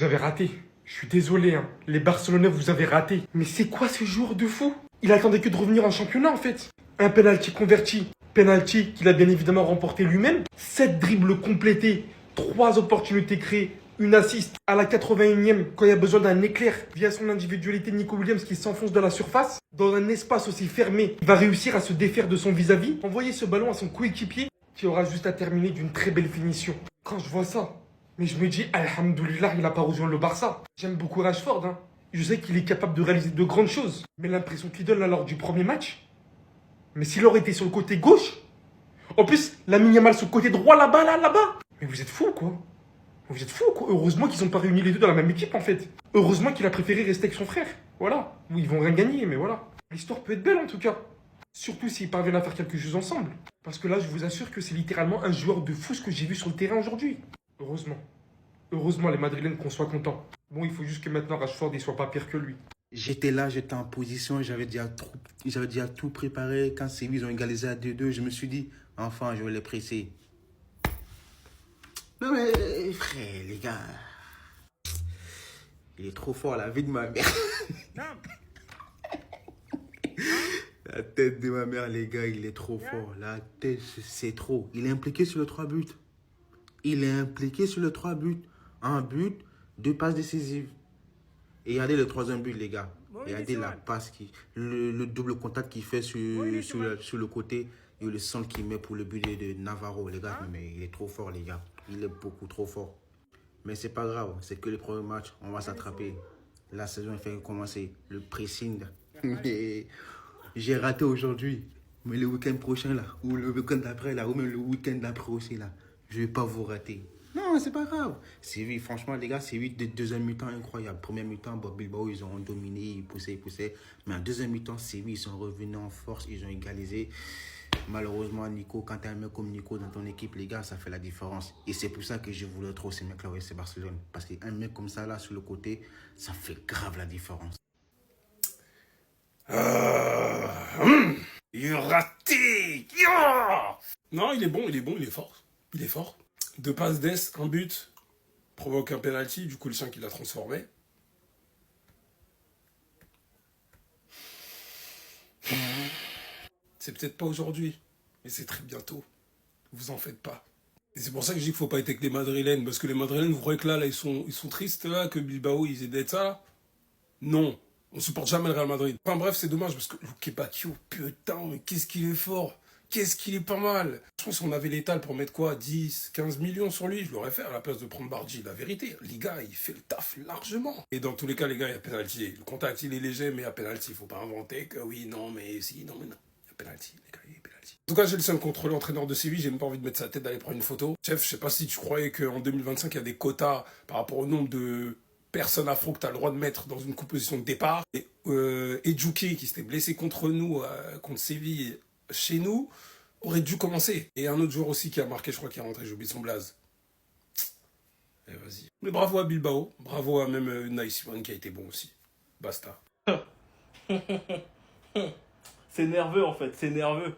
Vous avez raté. Je suis désolé, hein. Les Barcelonais, vous avez raté. Mais c'est quoi ce joueur de fou? Il attendait que de revenir en championnat, en fait. Un penalty converti. Penalty qu'il a bien évidemment remporté lui-même. 7 dribbles complétés. 3 opportunités créées. Une assist à la 81e quand il y a besoin d'un éclair via son individualité. Nico Williams qui s'enfonce dans la surface. Dans un espace aussi fermé, il va réussir à se défaire de son vis-à-vis. Envoyer ce ballon à son coéquipier qui aura juste à terminer d'une très belle finition. Quand je vois ça, mais je me dis, alhamdoulilah, il n'a pas rejoint le Barça. J'aime beaucoup Rashford, hein. Je sais qu'il est capable de réaliser de grandes choses. Mais l'impression qu'il donne là lors du premier match, mais s'il aurait été sur le côté gauche, en plus, Lamine Yamal sur le côté droit là-bas, là-bas. Mais vous êtes fous, quoi. Vous êtes fous, quoi. Heureusement qu'ils n'ont pas réuni les deux dans la même équipe, en fait. Heureusement qu'il a préféré rester avec son frère. Voilà. Oui, ils vont rien gagner, mais voilà. L'histoire peut être belle, en tout cas. Surtout s'ils parviennent à faire quelque chose ensemble. Parce que là, je vous assure que c'est littéralement un joueur de fou ce que j'ai vu sur le terrain aujourd'hui. Heureusement. Heureusement, les Madrilènes qu'on soit contents. Bon, il faut juste que maintenant Rashford ne soit pas pire que lui. J'étais là, j'étais en position, j'avais déjà tout préparé. Quand Séville ont égalisé à 2-2, je me suis dit, enfin, je vais les presser. Non mais, frère, les gars, il est trop fort, la vie de ma mère. La tête de ma mère, les gars, il est trop fort. La tête, c'est trop. Il est impliqué sur le 3 buts. Il est impliqué sur le 3 buts. Un but, 2 passes décisives. Et regardez le troisième but, les gars. Regardez la passe, le double contact qu'il fait sur le côté. Et le centre qu'il met pour le but de Navarro, les gars. Mais il est trop fort, les gars. Il est beaucoup trop fort. Mais c'est pas grave. C'est que le premier match. On va s'attraper. La saison, il fait commencer. Le pressing. J'ai raté aujourd'hui. Mais le week-end prochain, là. Ou le week-end d'après, là. Ou même le week-end d'après aussi, là. Je vais pas vous rater. Non, c'est pas grave. Séville, franchement, les gars, Séville, deuxième mi-temps, incroyable. Première mi-temps, Bilbao, ils ont dominé, ils poussaient. Mais en deuxième mi-temps, Séville, ils sont revenus en force, ils ont égalisé. Malheureusement, Nico, quand tu as un mec comme Nico dans ton équipe, les gars, ça fait la différence. Et c'est pour ça que je voulais trop ces mecs-là au FC Barcelone. Parce qu'un mec comme ça, là, sur le côté, ça fait grave la différence. Il est raté. Non, il est bon, il est fort. Il est fort. 2 passes d'ess, un but, provoque un penalty, du coup le chien qui l'a transformé. C'est peut-être pas aujourd'hui, mais c'est très bientôt. Vous en faites pas. Et c'est pour ça que je dis qu'il faut pas être avec les Madrilènes, parce que les Madrilènes, vous croyez que là ils sont tristes là, que Bilbao ils aient d'être ça là? Non, on supporte jamais le Real Madrid. Enfin bref, c'est dommage parce que Luque Bacchio, putain, mais qu'est-ce qu'il est fort. Qu'est-ce qu'il est pas mal. Je pense qu'on avait l'étal pour mettre quoi, 10, 15 millions sur lui, je l'aurais fait à la place de prendre Bardi. La vérité, les gars, il fait le taf largement. Et dans tous les cas, les gars, il y a penalty. Le contact, il est léger, mais il y a penalty. Faut pas inventer que oui, non, mais si, non, mais non. Il y a penalty, les gars, il y a penalty. En tout cas, j'ai le seul contre l'entraîneur de Séville, j'ai même pas envie de mettre sa tête d'aller prendre une photo. Chef, je sais pas si tu croyais qu'en 2025, il y a des quotas par rapport au nombre de personnes afro que tu as le droit de mettre dans une composition de départ. Et Djouké, qui s'était blessé contre nous, contre Séville, chez nous, aurait dû commencer. Et un autre joueur aussi qui a marqué, je crois qu'il est rentré, j'ai oublié son blaze. Et vas-y. Mais bravo à Bilbao, bravo à même Unai Simon qui a été bon aussi. Basta. C'est nerveux en fait, c'est nerveux.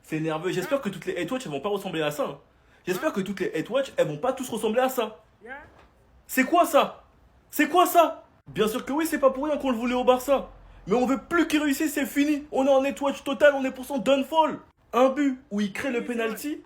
C'est nerveux. J'espère que toutes les Head Watch elles vont pas ressembler à ça. Hein. J'espère que toutes les Head Watch elles vont pas tous ressembler à ça. C'est quoi ça? C'est quoi ça? Bien sûr que oui, c'est pas pour rien qu'on le voulait au Barça. Mais on veut plus qu'il réussisse, c'est fini. On est en Head Watch total, on est pour son downfall. Un but où il crée le penalty,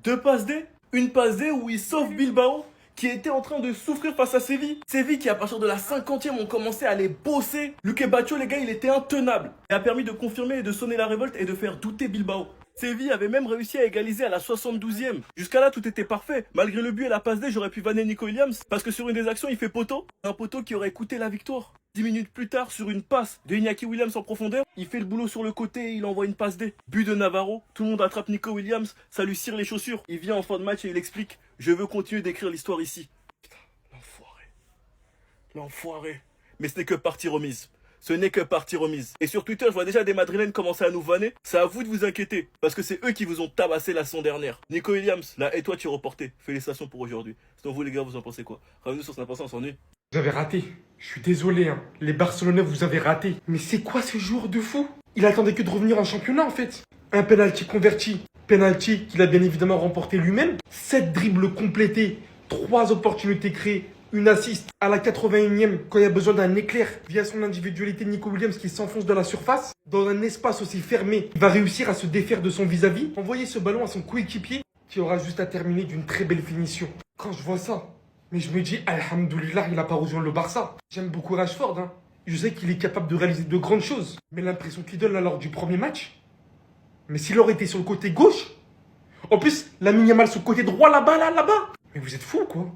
2 passes D, une passe D où il sauve Bilbao qui était en train de souffrir face à Séville. Séville qui à partir de la 50e ont commencé à les bosser. Luque Bacchio, les gars, il était intenable. Il a permis de confirmer et de sonner la révolte et de faire douter Bilbao. Séville avait même réussi à égaliser à la 72e. Jusqu'à là, tout était parfait. Malgré le but et la passe D, j'aurais pu vanner Nico Williams parce que sur une des actions, il fait poteau. Un poteau qui aurait coûté la victoire. 10 minutes plus tard, sur une passe de Iñaki Williams en profondeur, il fait le boulot sur le côté et il envoie une passe D. But de Navarro, tout le monde attrape Nico Williams, ça lui cire les chaussures. Il vient en fin de match et il explique « Je veux continuer d'écrire l'histoire ici ». Putain, l'enfoiré. L'enfoiré. Mais ce n'est que partie remise. Ce n'est que partie remise. Et sur Twitter, je vois déjà des Madrilènes commencer à nous vanner. C'est à vous de vous inquiéter. Parce que c'est eux qui vous ont tabassé la saison dernière. Nico Williams, là, et toi, tu es reporté. Félicitations pour aujourd'hui. Sinon, vous, les gars, vous en pensez quoi? Revenez sur Snap, on s'ennuie. Vous avez raté. Je suis désolé, hein. Les Barcelonais, vous avez raté. Mais c'est quoi ce joueur de fou? Il attendait que de revenir en championnat, en fait. Un penalty converti. Penalty qu'il a bien évidemment remporté lui-même. 7 dribbles complétés. 3 opportunités créées. Une assist à la 81e quand il y a besoin d'un éclair via son individualité Nico Williams qui s'enfonce dans la surface. Dans un espace aussi fermé, il va réussir à se défaire de son vis-à-vis. Envoyer ce ballon à son coéquipier qui aura juste à terminer d'une très belle finition. Quand je vois ça, mais je me dis, Alhamdoulilah, il n'a pas rejoint le Barça. J'aime beaucoup Rashford, hein. Je sais qu'il est capable de réaliser de grandes choses. Mais l'impression qu'il donne là lors du premier match, mais s'il aurait été sur le côté gauche, en plus, Lamine Yamal sur le côté droit là-bas, là-bas. Mais vous êtes fous, quoi.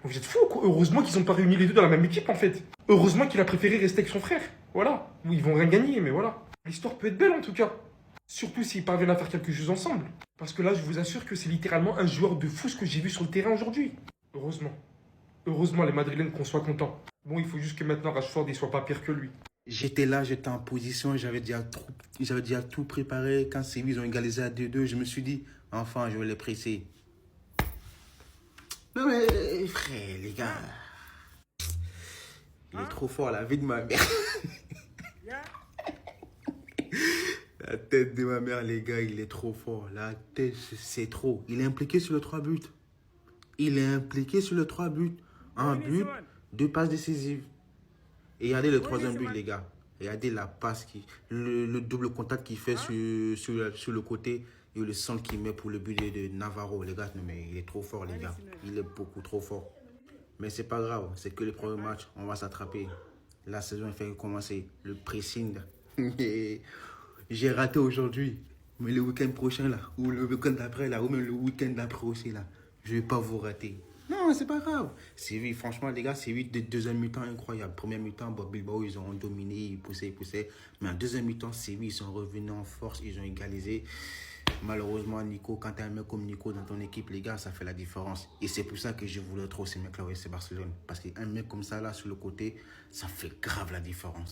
Vous êtes fous, quoi. Heureusement qu'ils n'ont pas réuni les deux dans la même équipe, en fait. Heureusement qu'il a préféré rester avec son frère. Voilà. Oui, ils vont rien gagner, mais voilà. L'histoire peut être belle, en tout cas. Surtout s'ils parviennent à faire quelque chose ensemble. Parce que là, je vous assure que c'est littéralement un joueur de fou ce que j'ai vu sur le terrain aujourd'hui. Heureusement. Heureusement, les Madrilènes qu'on soit contents. Bon, il faut juste que maintenant Rashford ne soit pas pire que lui. J'étais là, j'étais en position, j'avais déjà tout préparé. Quand Séville ils ont égalisé à 2-2, je me suis dit, enfin, je vais les presser. Non mais, frère, les gars, il est trop fort, la vie de ma mère. La tête de ma mère, les gars, il est trop fort. La tête, c'est trop. Il est impliqué sur le 3 buts. Il est impliqué sur le 3 buts. Un but, 2 passes décisives. Et regardez le troisième but, les gars. Regardez la passe, le double contact qu'il fait sur le côté et le centre qu'il met pour le but de Navarro. Les gars, non, mais il est trop fort, les gars. Il est beaucoup trop fort. Mais c'est pas grave, c'est que le premier match, on va s'attraper. La saison est fait commencer. Le pressing. J'ai raté aujourd'hui. Mais le week-end prochain, là, ou le week-end d'après, là, ou même le week-end d'après aussi, là, je vais pas vous rater. Non, c'est pas grave. Séville, franchement, les gars, Séville, deuxième mi-temps, incroyable. Première mi-temps, Bilbao, ils ont dominé, ils poussaient. Mais en deuxième mi-temps, Séville, ils sont revenus en force, ils ont égalisé. Malheureusement, Nico, quand tu as un mec comme Nico dans ton équipe, les gars, ça fait la différence. Et c'est pour ça que je voulais trop ces mecs-là au FC Barcelone. Parce qu'un mec comme ça, là, sur le côté, ça fait grave la différence.